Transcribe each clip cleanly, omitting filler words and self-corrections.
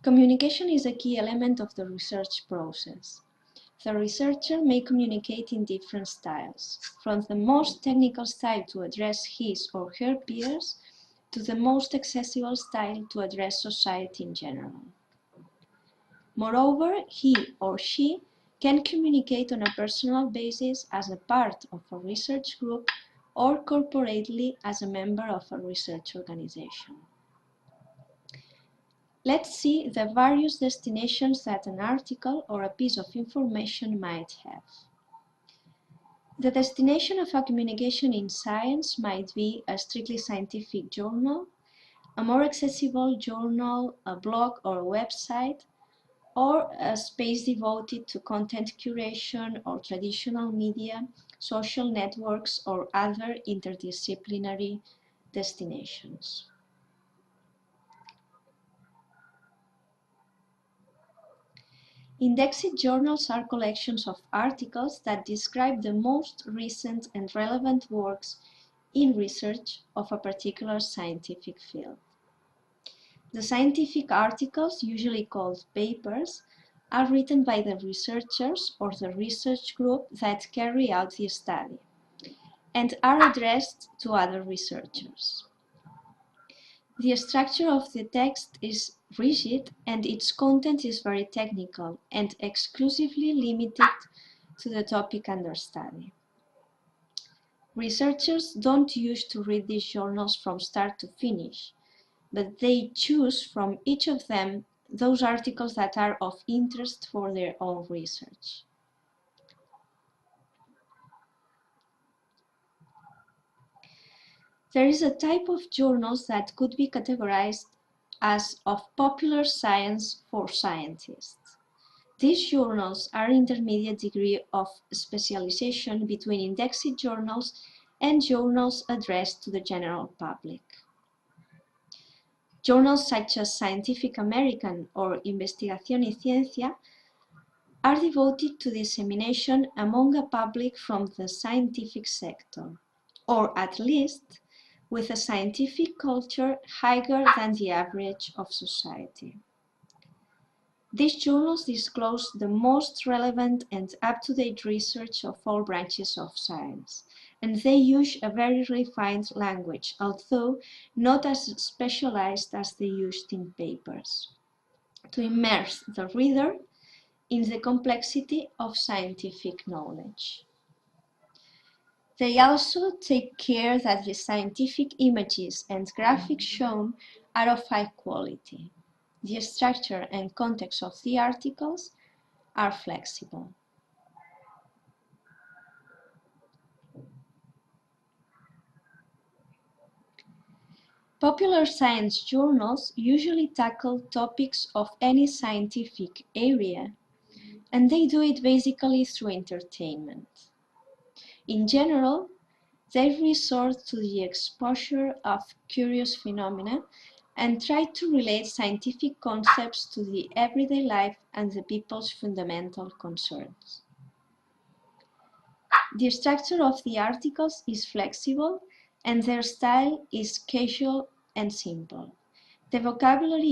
Communication is a key element of the research process. The researcher may communicate in different styles, from the most technical style to address his or her peers, to the most accessible style to address society in general. Moreover, he or she can communicate on a personal basis as a part of a research group or corporately as a member of a research organization. Let's see the various destinations that an article or a piece of information might have. The destination of a communication in science might be a strictly scientific journal, a more accessible journal, a blog or a website, or a space devoted to content curation or traditional media, social networks, or other interdisciplinary destinations. Indexed journals are collections of articles that describe the most recent and relevant works in research of a particular scientific field. The scientific articles, usually called papers, are written by the researchers or the research group that carry out the study, and are addressed to other researchers. The structure of the text is rigid and its content is very technical and exclusively limited to the topic under study. Researchers don't use to read these journals from start to finish, but they choose from each of them those articles that are of interest for their own research. There is a type of journals that could be categorized as of popular science for scientists. These journals are intermediate degree of specialization between indexed journals and journals addressed to the general public. Journals such as Scientific American or Investigación y Ciencia are devoted to dissemination among a public from the scientific sector, or at least with a scientific culture higher than the average of society. These journals disclose the most relevant and up-to-date research of all branches of science, and they use a very refined language, although not as specialized as they used in papers, to immerse the reader in the complexity of scientific knowledge. They also take care that the scientific images and graphics shown are of high quality. The structure and context of the articles are flexible. Popular science journals usually tackle topics of any scientific area, and they do it basically through entertainment. In general, they resort to the exposure of curious phenomena and try to relate scientific concepts to the everyday life and the people's fundamental concerns. The structure of the articles is flexible and their style is casual and simple. The vocabulary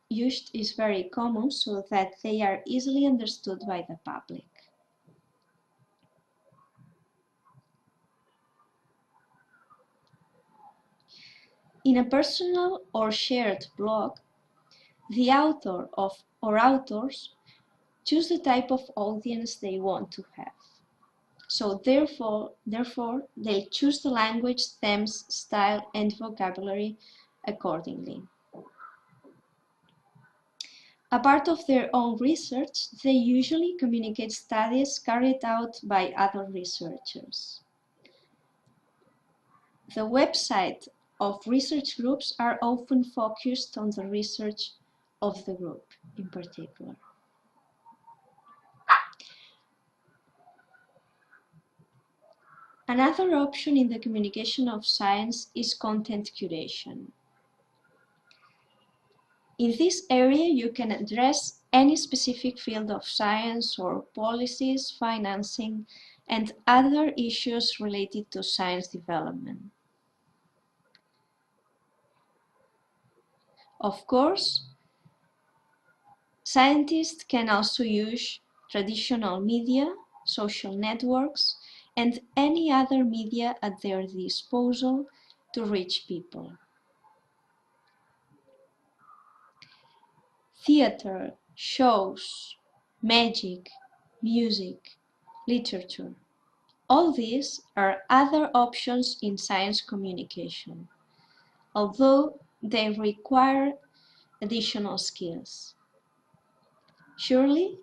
used is very common so that they are easily understood by the public. In a personal or shared blog, the author or authors choose the type of audience they want to have. So therefore, they'll choose the language, themes, style, and vocabulary accordingly. A part of their own research, they usually communicate studies carried out by other researchers. The website of research groups are often focused on the research of the group in particular. Another option in the communication of science is content curation. In this area, you can address any specific field of science or policies, financing, and other issues related to science development. Of course, Scientists can also use traditional media, social networks, and any other media at their disposal to reach people. Theater, shows, magic, music, literature. All these are other options in science communication, although they require additional skills. Surely,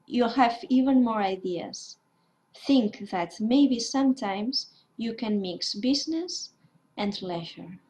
you'll have even more ideas. Think that maybe sometimes you can mix business and leisure.